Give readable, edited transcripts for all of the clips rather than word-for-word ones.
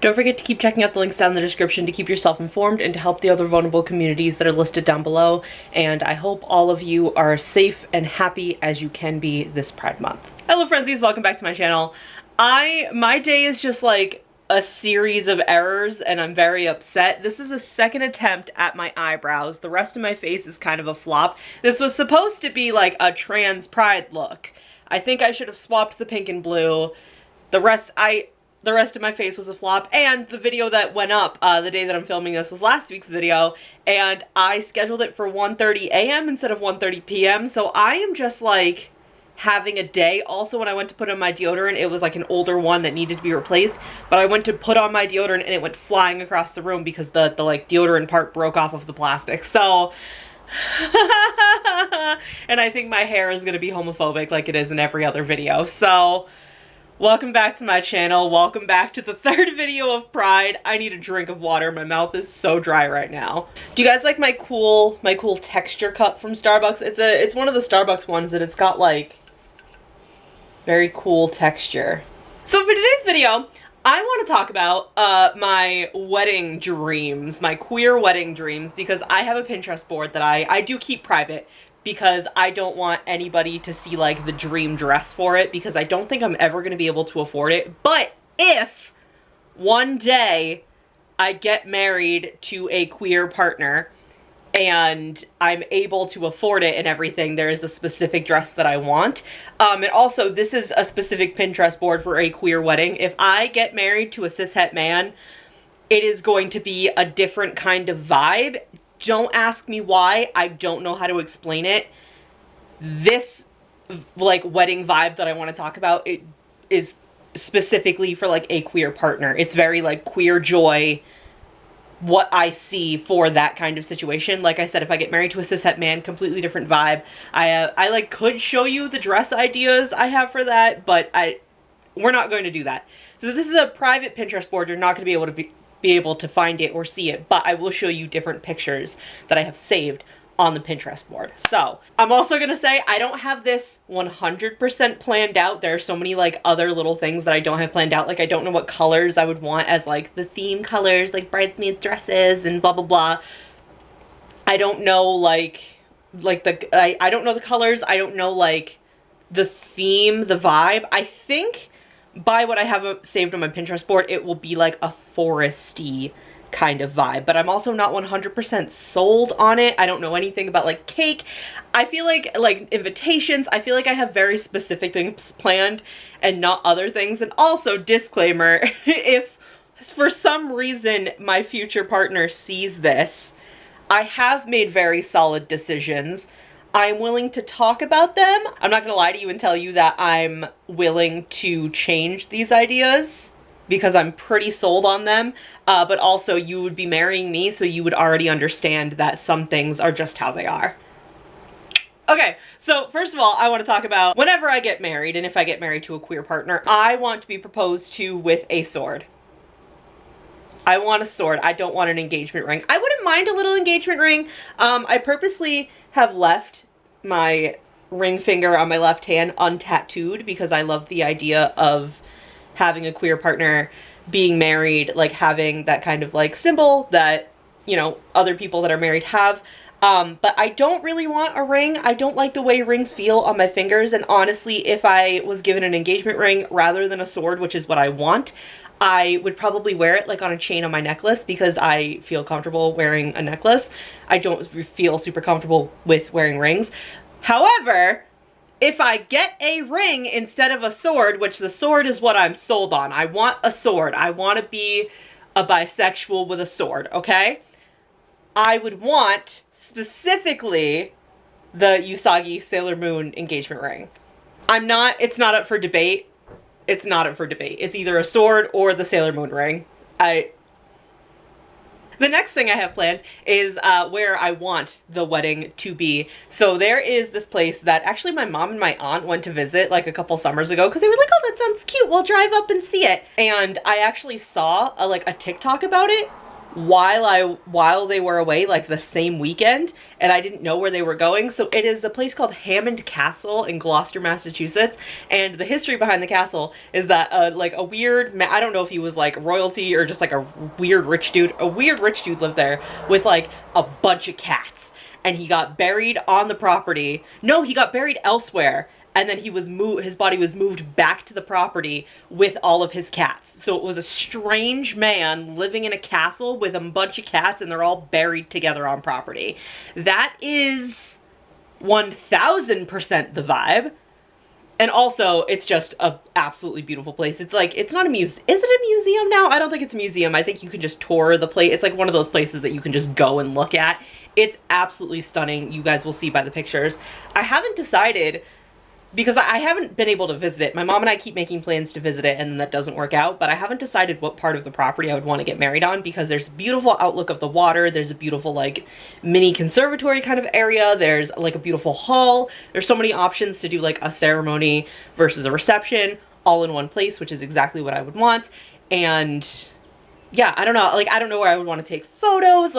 Don't forget to keep checking out the links down in the description to keep yourself informed and to help the other vulnerable communities that are listed down below. And I hope all of you are safe and happy as you can be this Pride Month. Hello Friendsies, welcome back to my channel. My day is just like a series of errors and I'm very upset. This is a second attempt at my eyebrows. The rest of my face is kind of a flop. This was supposed to be like a trans pride look. I think I should have swapped the pink and blue. The rest of my face was a flop, and the video that went up the day that I'm filming this was last week's video, and I scheduled it for 1:30 a.m. instead of 1:30 p.m. So I am just like having a day. Also, when I went to put on my deodorant, it was like an older one that needed to be replaced, but I went to put on my deodorant and it went flying across the room because the like deodorant part broke off of the plastic. So and I think my hair is gonna be homophobic like it is in every other video. So welcome back to my channel. Welcome back to the third video of Pride. I need a drink of water. My mouth is so dry right now. Do you guys like my cool texture cup from Starbucks? It's one of the Starbucks ones that it's got like very cool texture. So for today's video, I want to talk about my wedding dreams, my queer wedding dreams, because I have a Pinterest board that I do keep private because I don't want anybody to see like the dream dress for it because I don't think I'm ever going to be able to afford it. But if one day I get married to a queer partner and I'm able to afford it and everything, there is a specific dress that I want. And also, this is a specific Pinterest board for a queer wedding. If I get married to a cishet man, it is going to be a different kind of vibe. Don't ask me why. I don't know how to explain it. This like wedding vibe that I want to talk about, it is specifically for like a queer partner. It's very like queer joy, what I see for that kind of situation. Like I said, if I get married to a cishet man, completely different vibe. I like could show you the dress ideas I have for that, but we're not going to do that. So this is a private Pinterest board. You're not going to be able to find it or see it, but I will show you different pictures that I have saved on the Pinterest board. So I'm also gonna say I don't have this 100% planned out. There are so many like other little things that I don't have planned out. Like I don't know what colors I would want as like the theme colors, like bridesmaid dresses and blah blah blah. I don't know I don't know the colors. I don't know like the theme, the vibe. I think by what I have saved on my Pinterest board, it will be like a foresty kind of vibe, but I'm also not 100% sold on it. I don't know anything about like cake. I feel like invitations, I feel like I have very specific things planned and not other things. And also, disclaimer, if for some reason my future partner sees this, I have made very solid decisions. I'm willing to talk about them. I'm not gonna lie to you and tell you that I'm willing to change these ideas because I'm pretty sold on them, but also you would be marrying me, so you would already understand that some things are just how they are. Okay, so first of all, I want to talk about whenever I get married, and if I get married to a queer partner, I want to be proposed to with a sword. I want a sword. I don't want an engagement ring. I wouldn't mind a little engagement ring. I purposely have left my ring finger on my left hand untattooed because I love the idea of having a queer partner, being married, like having that kind of like symbol that, you know, other people that are married have. But I don't really want a ring. I don't like the way rings feel on my fingers. And honestly, if I was given an engagement ring rather than a sword, which is what I want, I would probably wear it like on a chain on my necklace because I feel comfortable wearing a necklace. I don't feel super comfortable with wearing rings. However, if I get a ring instead of a sword, which the sword is what I'm sold on. I want a sword. I want to be a bisexual with a sword, okay? I would want specifically the Usagi Sailor Moon engagement ring. It's not up for debate. It's not up for debate. It's either a sword or the Sailor Moon ring. The next thing I have planned is where I want the wedding to be. So there is this place that actually my mom and my aunt went to visit like a couple summers ago because they were like, oh, that sounds cute. We'll drive up and see it. And I actually saw a TikTok about it while they were away, like the same weekend, and I didn't know where they were going. So it is the place called Hammond Castle in Gloucester, Massachusetts. And the history behind the castle is that like a weird, I don't know if he was like royalty or just like a weird rich dude. A weird rich dude lived there with like a bunch of cats, and he got buried on the property. No, he got buried elsewhere. And then his body was moved back to the property with all of his cats. So it was a strange man living in a castle with a bunch of cats, and they're all buried together on property. That is 1000% the vibe. And also, it's just a absolutely beautiful place. It's like, it's not a museum. Is it a museum now? I don't think it's a museum. I think you can just tour the place. It's like one of those places that you can just go and look at. It's absolutely stunning. You guys will see by the pictures. I haven't decided, because I haven't been able to visit it. My mom and I keep making plans to visit it, and then that doesn't work out, but I haven't decided what part of the property I would want to get married on, because there's a beautiful outlook of the water, there's a beautiful like mini conservatory kind of area, there's like a beautiful hall, there's so many options to do like a ceremony versus a reception all in one place, which is exactly what I would want. And yeah, I don't know, like I don't know where I would want to take photos.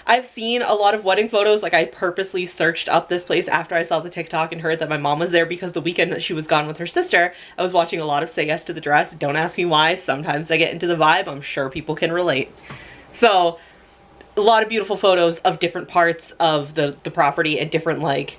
I've seen a lot of wedding photos. Like, I purposely searched up this place after I saw the TikTok and heard that my mom was there, because the weekend that she was gone with her sister, I was watching a lot of Say Yes to the Dress. Don't ask me why. Sometimes I get into the vibe. I'm sure people can relate. So a lot of beautiful photos of different parts of the property, and different like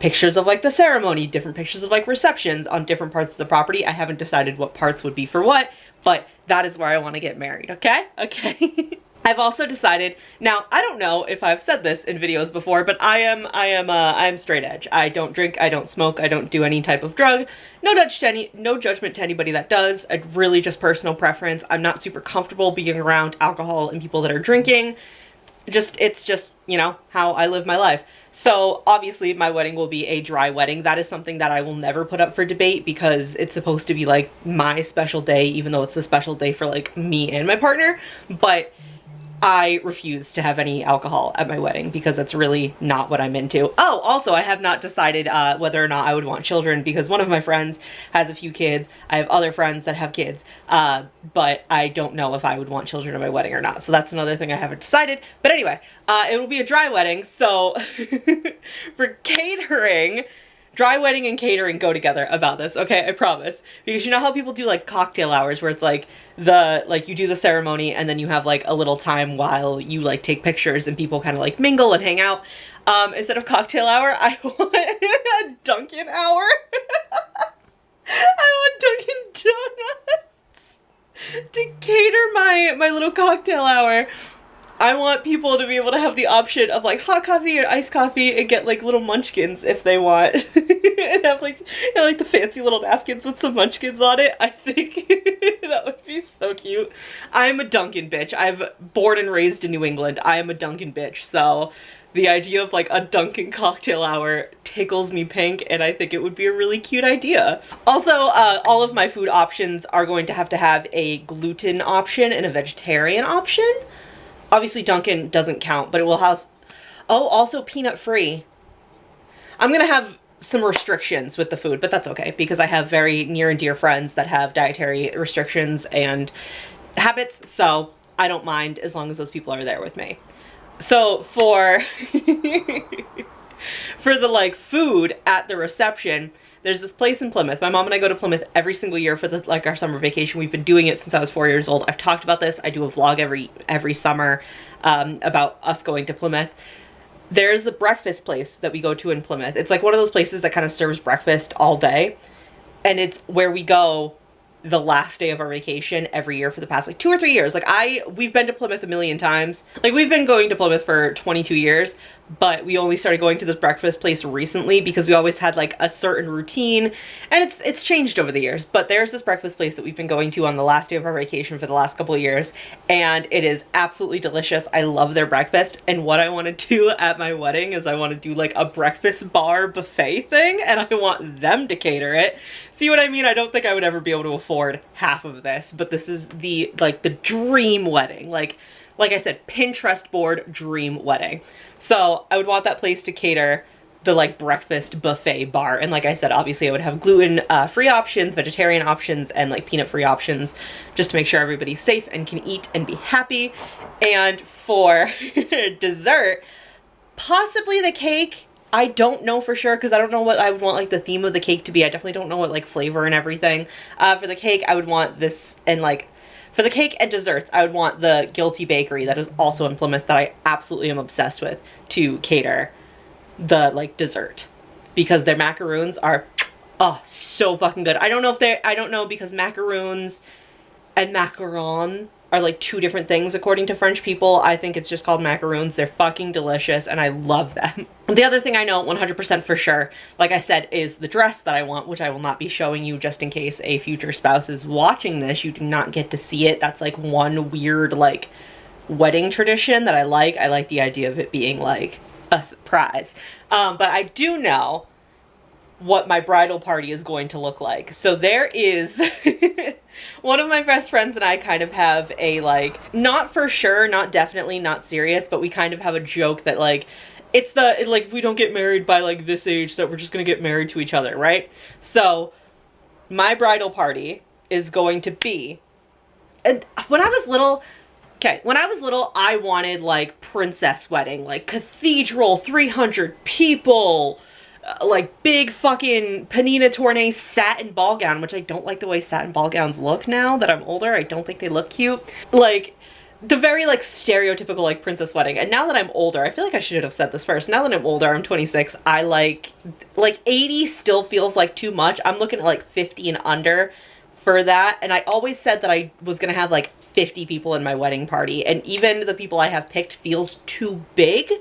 pictures of like the ceremony, different pictures of like receptions on different parts of the property. I haven't decided what parts would be for what, but that is where I want to get married. Okay? Okay. I've also decided, now I don't know if I've said this in videos before, but I am straight edge. I don't drink, I don't smoke, I don't do any type of drug. No judgment to anybody that does. Really just personal preference. I'm not super comfortable being around alcohol and people that are drinking. It's just, you know, how I live my life. So obviously my wedding will be a dry wedding. That is something that I will never put up for debate, because it's supposed to be like my special day, even though it's a special day for like me and my partner. But I refuse to have any alcohol at my wedding, because that's really not what I'm into. Oh, also, I have not decided whether or not I would want children, because one of my friends has a few kids. I have other friends that have kids, but I don't know if I would want children at my wedding or not. So that's another thing I haven't decided. But anyway, it will be a dry wedding. So for catering, dry wedding and catering go together about this, okay? I promise. Because you know how people do like cocktail hours, where it's like you do the ceremony and then you have like a little time while you like take pictures and people kind of like mingle and hang out. Instead of cocktail hour, I want a Dunkin' hour. I want Dunkin' Donuts to cater my little cocktail hour. I want people to be able to have the option of like hot coffee or iced coffee, and get like little munchkins if they want. And have like, you know, like the fancy little napkins with some munchkins on it. I think that would be so cute. I'm a Dunkin' bitch. I've born and raised in New England. I am a Dunkin' bitch. So the idea of like a Dunkin' cocktail hour tickles me pink, and I think it would be a really cute idea. Also, all of my food options are going to have a gluten option and a vegetarian option. Obviously Dunkin' doesn't count, but it will house, oh, also peanut free. I'm gonna have some restrictions with the food, but that's okay, because I have very near and dear friends that have dietary restrictions and habits, so I don't mind as long as those people are there with me. So for for the like food at the reception, there's this place in Plymouth. My mom and I go to Plymouth every single year for the, like, our summer vacation. We've been doing it since I was 4 years old. I've talked about this. I do a vlog every summer about us going to Plymouth. There's a breakfast place that we go to in Plymouth. It's like one of those places that kind of serves breakfast all day. And it's where we go the last day of our vacation every year for the past like 2 or 3 years. Like we've been to Plymouth a million times. Like we've been going to Plymouth for 22 years, but we only started going to this breakfast place recently because we always had like a certain routine, and it's changed over the years. But there's this breakfast place that we've been going to on the last day of our vacation for the last couple of years, and it is absolutely delicious. I love their breakfast, and what I want to do at my wedding is I want to do like a breakfast bar buffet thing, and I want them to cater it. See what I mean? I don't think I would ever be able to afford half of this, but this is the dream wedding. Like I said, Pinterest board dream wedding. So I would want that place to cater the like breakfast buffet bar. And like I said, obviously I would have gluten free options, vegetarian options, and like peanut free options, just to make sure everybody's safe and can eat and be happy. And for dessert, possibly the cake. I don't know for sure, because I don't know what I would want like the theme of the cake to be. I definitely don't know what like flavor and everything. For the cake, I would want this, and like for the cake and desserts, I would want the Guilty Bakery that is also in Plymouth that I absolutely am obsessed with to cater the like dessert, because their macaroons are so fucking good. I don't know because macaroons and macaron are like two different things according to French people. I think it's just called macaroons. They're fucking delicious and I love them. The other thing I know 100% for sure, like I said, is the dress that I want, which I will not be showing you just in case a future spouse is watching this. You do not get to see it. That's like one weird like wedding tradition that I like. I like the idea of it being like a surprise. But I do know what my bridal party is going to look like. So there is one of my best friends and I kind of have a like, not for sure, not definitely, not serious, but we kind of have a joke that like, it's like if we don't get married by like this age that we're just gonna get married to each other, right? So my bridal party is going to be, and when I was little, I wanted like princess wedding, like cathedral, 300 people, like big fucking Panina Tournay satin ball gown, which I don't like the way satin ball gowns look now that I'm older. I don't think they look cute. Like the very like stereotypical like princess wedding. And now that I'm older, I feel like I should have said this first. Now that I'm older, I'm 26, I like 80 still feels like too much. I'm looking at like 50 and under for that. And I always said that I was gonna have like 50 people in my wedding party, and even the people I have picked feels too big.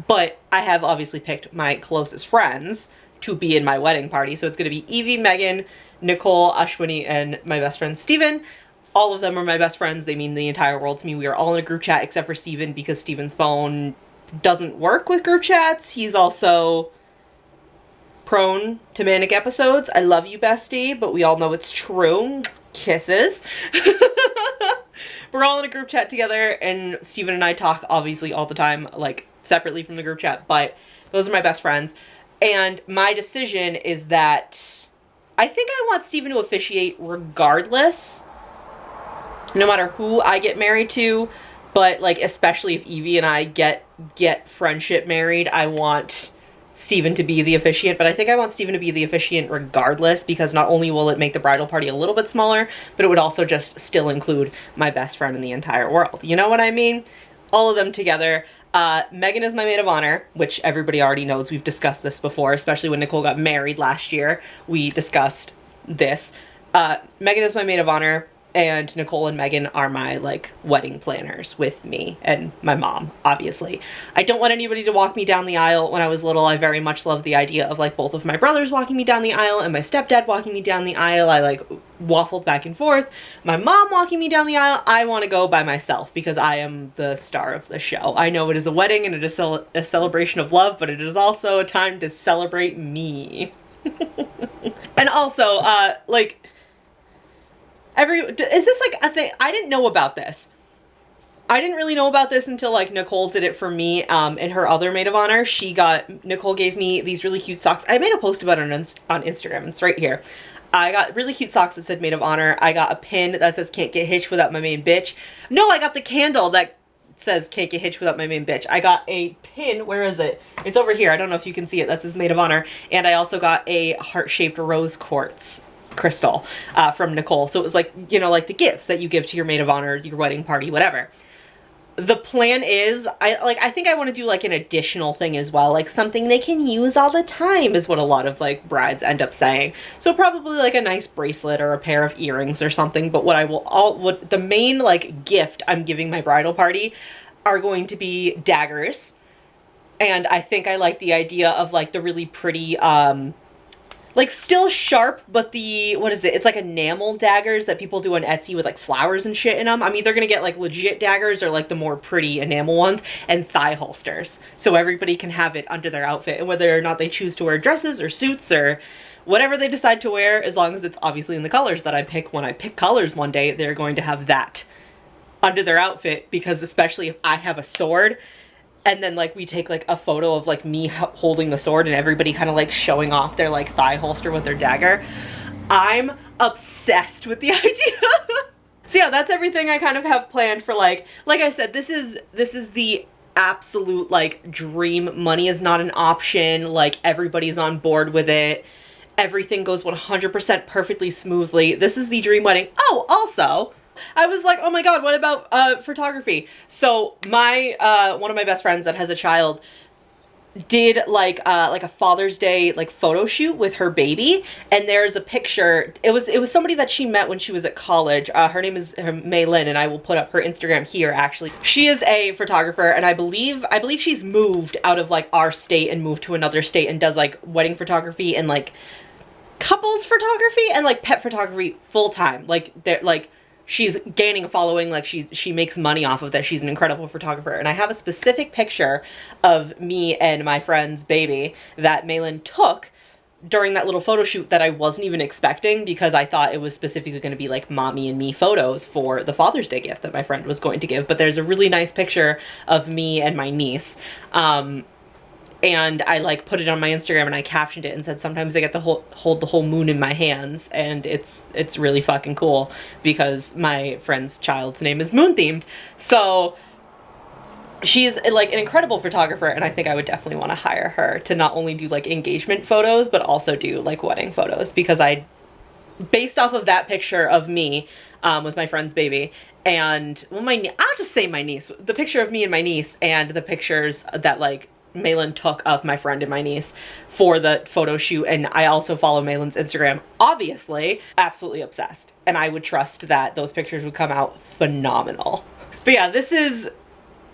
But I have obviously picked my closest friends to be in my wedding party. So it's going to be Evie, Megan, Nicole, Ashwini, and my best friend Steven. All of them are my best friends. They mean the entire world to me. We are all in a group chat except for Steven, because Steven's phone doesn't work with group chats. He's also prone to manic episodes. I love you, bestie, but we all know it's true. Kisses. We're all in a group chat together, and Steven and I talk obviously all the time, like separately from the group chat, but those are my best friends. And my decision is that I think I want Steven to officiate regardless, no matter who I get married to, but like especially if Evie and I get friendship married, I want Steven to be the officiant. But I think I want Steven to be the officiant regardless, because not only will it make the bridal party a little bit smaller, but it would also just still include my best friend in the entire world. You know what I mean? All of them together. Megan is my maid of honor, which everybody already knows. We've discussed this before, especially when Nicole got married last year. We discussed this. Megan is my maid of honor, and Nicole and Megan are my like wedding planners with me and my mom, obviously. I don't want anybody to walk me down the aisle. When I was little, I very much loved the idea of like both of my brothers walking me down the aisle and my stepdad walking me down the aisle. I like waffled back and forth. My mom walking me down the aisle. I want to go by myself because I am the star of the show. I know it is a wedding and it is a celebration of love, but it is also a time to celebrate me. And also, like, is this like a thing? I didn't know about this. I didn't really know about this until like Nicole did it for me in her other maid of honor. Nicole gave me these really cute socks. I made a post about it on Instagram. It's right here. I got really cute socks that said maid of honor. I got a pin that says can't get hitched without my main bitch. No, I got the candle that says can't get hitched without my main bitch. I got a pin. Where is it? It's over here. I don't know if you can see it. That says maid of honor. And I also got a heart-shaped rose quartz crystal from Nicole. So it was like, you know, like the gifts that you give to your maid of honor, your wedding party, whatever. The plan is, I think I want to do like an additional thing as well, like something they can use all the time is what a lot of like brides end up saying. So probably like a nice bracelet or a pair of earrings or something. But what the main like gift I'm giving my bridal party are going to be daggers. And I think I like the idea of like the really pretty, like still sharp, but what is it? It's like enamel daggers that people do on Etsy with like flowers and shit in them. I'm either gonna get like legit daggers or like the more pretty enamel ones, and thigh holsters. So everybody can have it under their outfit, and whether or not they choose to wear dresses or suits or whatever they decide to wear, as long as it's obviously in the colors that I pick. When I pick colors one day, they're going to have that under their outfit, because especially if I have a sword, and then like we take like a photo of like me holding the sword and everybody kind of like showing off their like thigh holster with their dagger. I'm obsessed with the idea. So yeah, that's everything I kind of have planned for like I said, this is the absolute like dream. Money is not an option. Like everybody's on board with it. Everything goes 100% perfectly smoothly. This is the dream wedding. Oh, also, I was like, oh my god, what about photography? So my one of my best friends that has a child did like a Father's Day like photo shoot with her baby, and there's a picture. It was somebody that she met when she was at college. Her name is May Lynn, and I will put up her Instagram here. Actually, she is a photographer, and I believe she's moved out of like our state and moved to another state and does like wedding photography and like couples photography and like pet photography full time. Like they're like, she's gaining a following, like she makes money off of that. She's an incredible photographer. And I have a specific picture of me and my friend's baby that Malin took during that little photo shoot that I wasn't even expecting, because I thought it was specifically going to be like mommy and me photos for the Father's Day gift that my friend was going to give. But there's a really nice picture of me and my niece. And I like put it on my Instagram and I captioned it and said, sometimes I get to hold the whole moon in my hands, and it's really fucking cool because my friend's child's name is moon themed. So she's like an incredible photographer, and I think I would definitely want to hire her to not only do like engagement photos, but also do like wedding photos, because based off of that picture of me with my friend's baby and, well, I'll just say my niece, the picture of me and my niece and the pictures that like Malin took of my friend and my niece for the photo shoot, and I also follow Malin's Instagram, obviously, absolutely obsessed. And I would trust that those pictures would come out phenomenal. But yeah, this is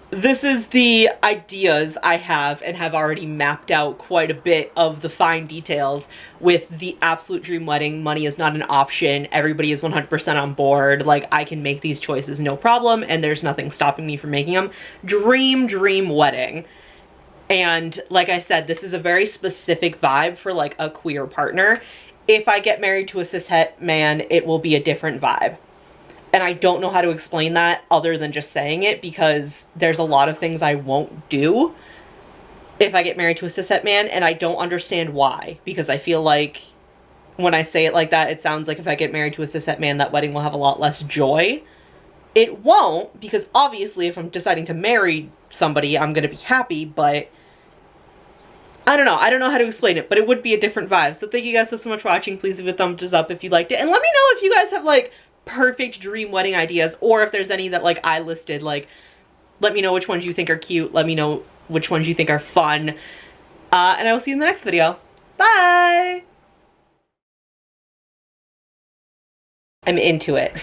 the ideas I have, and have already mapped out quite a bit of the fine details with the absolute dream wedding. Money is not an option. Everybody is 100% on board. Like, I can make these choices no problem, and there's nothing stopping me from making them. Dream wedding. And like I said, this is a very specific vibe for like a queer partner. If I get married to a cishet man, it will be a different vibe. And I don't know how to explain that other than just saying it, because there's a lot of things I won't do if I get married to a cishet man, and I don't understand why. Because I feel like when I say it like that, it sounds like if I get married to a cishet man, that wedding will have a lot less joy. It won't, because obviously if I'm deciding to marry somebody, I'm going to be happy, but I don't know. I don't know how to explain it, but it would be a different vibe. So thank you guys so much for watching. Please leave a thumbs up if you liked it. And let me know if you guys have like perfect dream wedding ideas, or if there's any that like I listed. Like, let me know which ones you think are cute. Let me know which ones you think are fun. And I will see you in the next video. Bye! I'm into it.